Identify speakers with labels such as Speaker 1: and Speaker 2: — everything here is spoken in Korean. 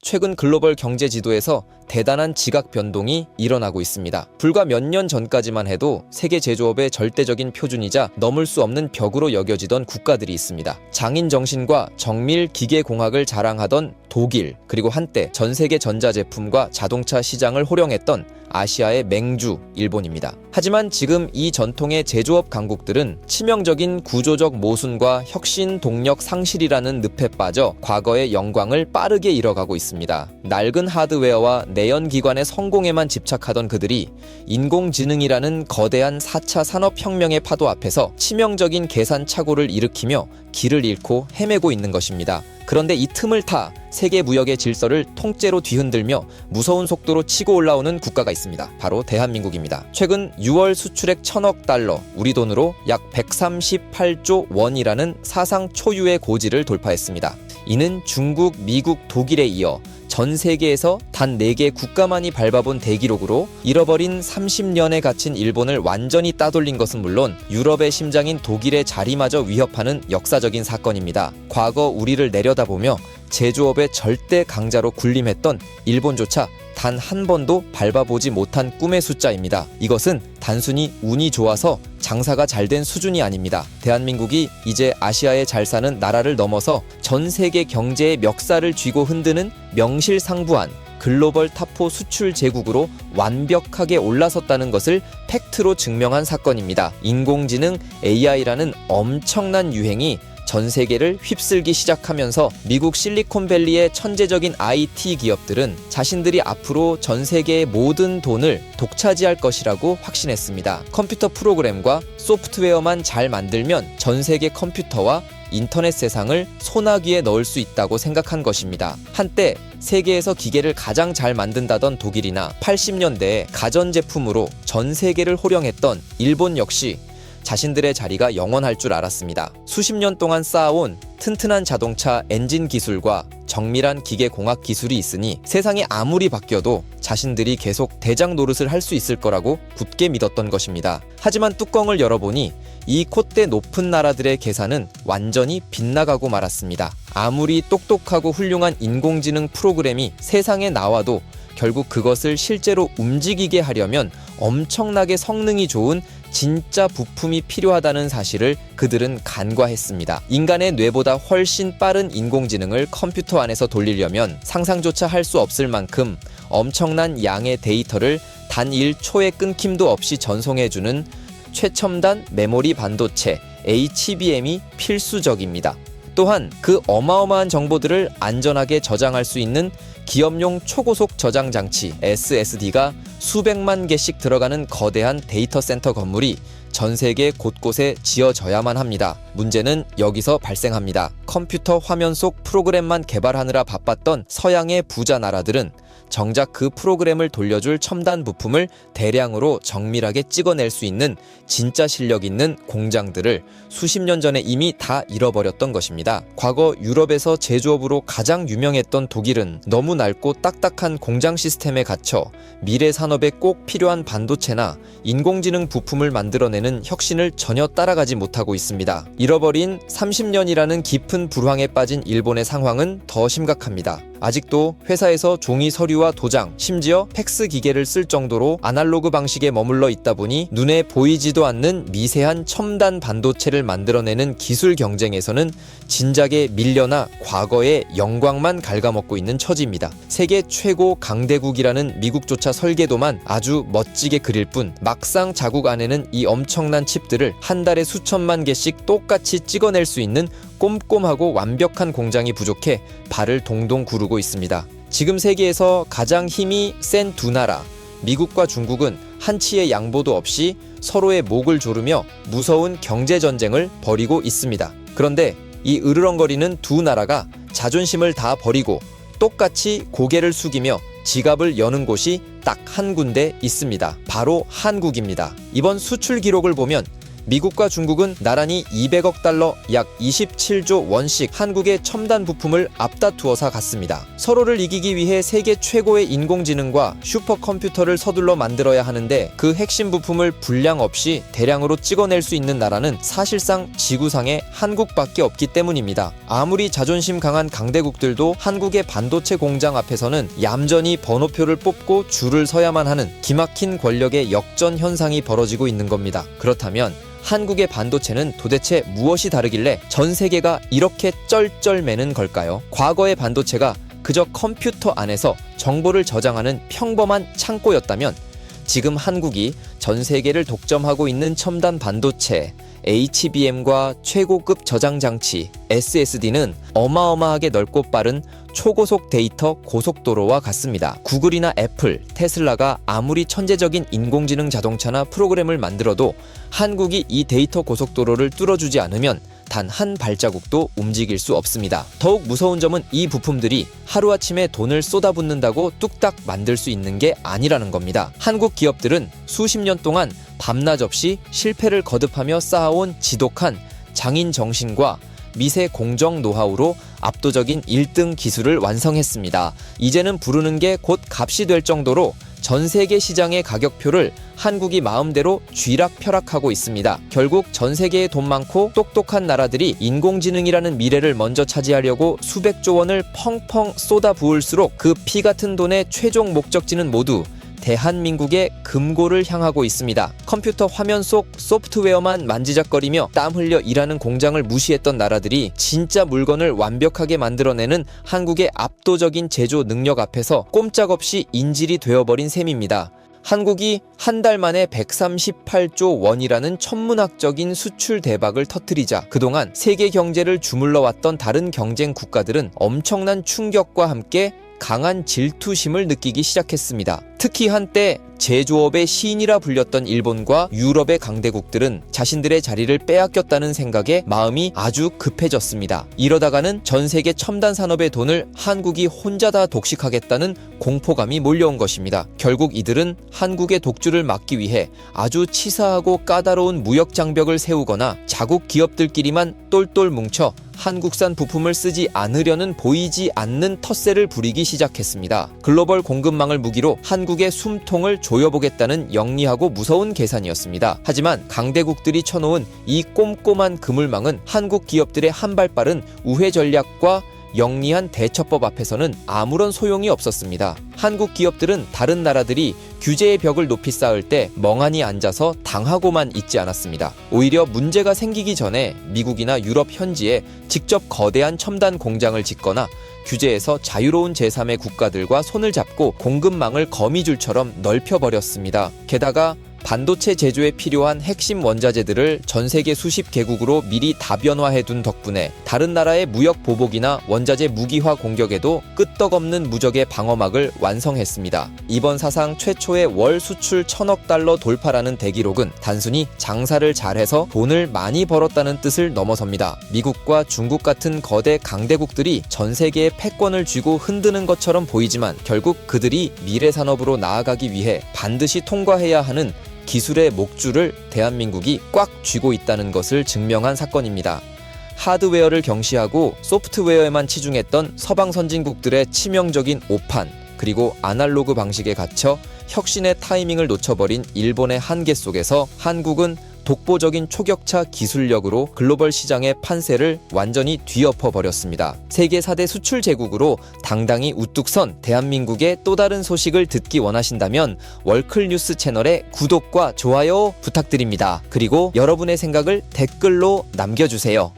Speaker 1: 최근 글로벌 경제 지도에서 대단한 지각 변동이 일어나고 있습니다. 불과 몇 년 전까지만 해도 세계 제조업의 절대적인 표준이자 넘을 수 없는 벽으로 여겨지던 국가들이 있습니다. 장인 정신과 정밀 기계 공학을 자랑하던 독일, 그리고 한때 전 세계 전자제품과 자동차 시장을 호령했던 아시아의 맹주 일본입니다. 하지만 지금 이 전통의 제조업 강국들은 치명적인 구조적 모순과 혁신 동력 상실이라는 늪에 빠져 과거의 영광을 빠르게 잃어가고 있습니다. 낡은 하드웨어와 내연기관의 성공에만 집착하던 그들이 인공지능이라는 거대한 4차 산업혁명의 파도 앞에서 치명적인 계산 착오를 일으키며 길을 잃고 헤매고 있는 것입니다. 그런데 이 틈을 타 세계 무역의 질서를 통째로 뒤흔들며 무서운 속도로 치고 올라오는 국가가 있습니다. 바로 대한민국입니다. 최근 6월 수출액 1,000억 달러, 우리 돈으로 약 138조 원이라는 사상 초유의 고지를 돌파했습니다. 이는 중국, 미국, 독일에 이어 전 세계에서 단 4개 국가만이 밟아본 대기록으로 잃어버린 30년에 갇힌 일본을 완전히 따돌린 것은 물론 유럽의 심장인 독일의 자리마저 위협하는 역사적인 사건입니다. 과거 우리를 내려다보며 제조업의 절대 강자로 군림했던 일본조차 단 한 번도 밟아보지 못한 꿈의 숫자입니다. 이것은 단순히 운이 좋아서 장사가 잘 된 수준이 아닙니다. 대한민국이 이제 아시아에 잘 사는 나라를 넘어서 전 세계 경제의 멱살을 쥐고 흔드는 명실상부한 글로벌 탑4 수출 제국으로 완벽하게 올라섰다는 것을 팩트로 증명한 사건입니다. 인공지능 AI라는 엄청난 유행이 전 세계를 휩쓸기 시작하면서 미국 실리콘밸리의 천재적인 IT 기업들은 자신들이 앞으로 전 세계의 모든 돈을 독차지할 것이라고 확신했습니다. 컴퓨터 프로그램과 소프트웨어만 잘 만들면 전 세계 컴퓨터와 인터넷 세상을 소나기에 넣을 수 있다고 생각한 것입니다. 한때 세계에서 기계를 가장 잘 만든다던 독일이나 80년대에 가전제품으로 전 세계를 호령했던 일본 역시 자신들의 자리가 영원할 줄 알았습니다. 수십 년 동안 쌓아온 튼튼한 자동차 엔진 기술과 정밀한 기계 공학 기술이 있으니 세상이 아무리 바뀌어도 자신들이 계속 대장 노릇을 할 수 있을 거라고 굳게 믿었던 것입니다. 하지만 뚜껑을 열어보니 이 콧대 높은 나라들의 계산은 완전히 빗나가고 말았습니다. 아무리 똑똑하고 훌륭한 인공지능 프로그램이 세상에 나와도 결국 그것을 실제로 움직이게 하려면 엄청나게 성능이 좋은 진짜 부품이 필요하다는 사실을 그들은 간과했습니다. 인간의 뇌보다 훨씬 빠른 인공지능을 컴퓨터 안에서 돌리려면 상상조차 할 수 없을 만큼 엄청난 양의 데이터를 단 1초의 끊김도 없이 전송해주는 최첨단 메모리 반도체 HBM이 필수적입니다. 또한 그 어마어마한 정보들을 안전하게 저장할 수 있는 기업용 초고속 저장 장치 SSD가 수백만 개씩 들어가는 거대한 데이터 센터 건물이 전 세계 곳곳에 지어져야만 합니다. 문제는 여기서 발생합니다. 컴퓨터 화면 속 프로그램만 개발하느라 바빴던 서양의 부자 나라들은 정작 그 프로그램을 돌려줄 첨단 부품을 대량으로 정밀하게 찍어낼 수 있는 진짜 실력 있는 공장들을 수십 년 전에 이미 다 잃어버렸던 것입니다. 과거 유럽에서 제조업으로 가장 유명했던 독일은 너무 낡고 딱딱한 공장 시스템에 갇혀 미래 산업에 꼭 필요한 반도체나 인공지능 부품을 만들어내는 혁신을 전혀 따라가지 못하고 있습니다. 잃어버린 30년이라는 깊은 불황에 빠진 일본의 상황은 더 심각합니다. 아직도 회사에서 종이 서류와 도장, 심지어 팩스 기계를 쓸 정도로 아날로그 방식에 머물러 있다 보니 눈에 보이지도 않는 미세한 첨단 반도체를 만들어내는 기술 경쟁에서는 진작에 밀려나 과거의 영광만 갉아먹고 있는 처지입니다. 세계 최고 강대국이라는 미국조차 설계도만 아주 멋지게 그릴 뿐 막상 자국 안에는 이 엄청난 칩들을 한 달에 수천만 개씩 똑같이 찍어낼 수 있는 꼼꼼하고 완벽한 공장이 부족해 발을 동동 구르고 있습니다. 지금 세계에서 가장 힘이 센 두 나라, 미국과 중국은 한치의 양보도 없이 서로의 목을 조르며 무서운 경제전쟁을 벌이고 있습니다. 그런데 이 으르렁거리는 두 나라가 자존심을 다 버리고 똑같이 고개를 숙이며 지갑을 여는 곳이 딱 한 군데 있습니다. 바로 한국입니다. 이번 수출 기록을 보면 미국과 중국은 나란히 200억 달러, 약 27조 원씩 한국의 첨단 부품을 앞다투어서 갔습니다. 서로를 이기기 위해 세계 최고의 인공지능과 슈퍼컴퓨터를 서둘러 만들어야 하는데 그 핵심 부품을 불량 없이 대량으로 찍어낼 수 있는 나라는 사실상 지구상에 한국밖에 없기 때문입니다. 아무리 자존심 강한 강대국들도 한국의 반도체 공장 앞에서는 얌전히 번호표를 뽑고 줄을 서야만 하는 기막힌 권력의 역전 현상이 벌어지고 있는 겁니다. 그렇다면 한국의 반도체는 도대체 무엇이 다르길래 전 세계가 이렇게 쩔쩔매는 걸까요? 과거의 반도체가 그저 컴퓨터 안에서 정보를 저장하는 평범한 창고였다면 지금 한국이 전 세계를 독점하고 있는 첨단 반도체, HBM과 최고급 저장 장치, SSD는 어마어마하게 넓고 빠른 초고속 데이터 고속도로와 같습니다. 구글이나 애플, 테슬라가 아무리 천재적인 인공지능 자동차나 프로그램을 만들어도 한국이 이 데이터 고속도로를 뚫어주지 않으면 단 한 발자국도 움직일 수 없습니다. 더욱 무서운 점은 이 부품들이 하루아침에 돈을 쏟아붓는다고 뚝딱 만들 수 있는 게 아니라는 겁니다. 한국 기업들은 수십 년 동안 밤낮 없이 실패를 거듭하며 쌓아온 지독한 장인 정신과 미세 공정 노하우로 압도적인 1등 기술을 완성했습니다. 이제는 부르는 게 곧 값이 될 정도로 전 세계 시장의 가격표를 한국이 마음대로 쥐락펴락하고 있습니다. 결국 전 세계에 돈 많고 똑똑한 나라들이 인공지능이라는 미래를 먼저 차지하려고 수백조 원을 펑펑 쏟아부을수록 그 피 같은 돈의 최종 목적지는 모두 대한민국의 금고를 향하고 있습니다. 컴퓨터 화면 속 소프트웨어만 만지작거리며 땀 흘려 일하는 공장을 무시했던 나라들이 진짜 물건을 완벽하게 만들어내는 한국의 압도적인 제조 능력 앞에서 꼼짝없이 인질이 되어버린 셈입니다. 한국이 한 달 만에 138조 원이라는 천문학적인 수출 대박을 터뜨리자 그동안 세계 경제를 주물러왔던 다른 경쟁 국가들은 엄청난 충격과 함께 강한 질투심을 느끼기 시작했습니다. 특히 한때 제조업의 시인이라 불렸던 일본과 유럽의 강대국들은 자신들의 자리를 빼앗겼다는 생각에 마음이 아주 급해졌습니다. 이러다가는 전 세계 첨단 산업의 돈을 한국이 혼자 다 독식하겠다는 공포감이 몰려온 것입니다. 결국 이들은 한국의 독주를 막기 위해 아주 치사하고 까다로운 무역 장벽을 세우거나 자국 기업들끼리만 똘똘 뭉쳐 한국산 부품을 쓰지 않으려는 보이지 않는 텃세를 부리기 시작했습니다. 글로벌 공급망을 무기로 한국의 숨통을 조여보겠다는 영리하고 무서운 계산이었습니다. 하지만 강대국들이 쳐놓은 이 꼼꼼한 그물망은 한국 기업들의 한 발 빠른 우회 전략과 영리한 대처법 앞에서는 아무런 소용이 없었습니다. 한국 기업들은 다른 나라들이 규제의 벽을 높이 쌓을 때 멍하니 앉아서 당하고만 있지 않았습니다. 오히려 문제가 생기기 전에 미국이나 유럽 현지에 직접 거대한 첨단 공장을 짓거나 규제에서 자유로운 제3의 국가들과 손을 잡고 공급망을 거미줄처럼 넓혀버렸습니다. 게다가 반도체 제조에 필요한 핵심 원자재들을 전 세계 수십 개국으로 미리 다변화해둔 덕분에 다른 나라의 무역 보복이나 원자재 무기화 공격에도 끄떡없는 무적의 방어막을 완성했습니다. 이번 사상 최초의 월 수출 1,000억 달러 돌파라는 대기록은 단순히 장사를 잘해서 돈을 많이 벌었다는 뜻을 넘어섭니다. 미국과 중국 같은 거대 강대국들이 전 세계의 패권을 쥐고 흔드는 것처럼 보이지만 결국 그들이 미래 산업으로 나아가기 위해 반드시 통과해야 하는 기술의 목줄을 대한민국이 꽉 쥐고 있다는 것을 증명한 사건입니다. 하드웨어를 경시하고 소프트웨어에만 치중했던 서방 선진국들의 치명적인 오판, 그리고 아날로그 방식에 갇혀 혁신의 타이밍을 놓쳐버린 일본의 한계 속에서 한국은 독보적인 초격차 기술력으로 글로벌 시장의 판세를 완전히 뒤엎어버렸습니다. 세계 4대 수출 제국으로 당당히 우뚝 선 대한민국의 또 다른 소식을 듣기 원하신다면 월클뉴스 채널의 구독과 좋아요 부탁드립니다. 그리고 여러분의 생각을 댓글로 남겨주세요.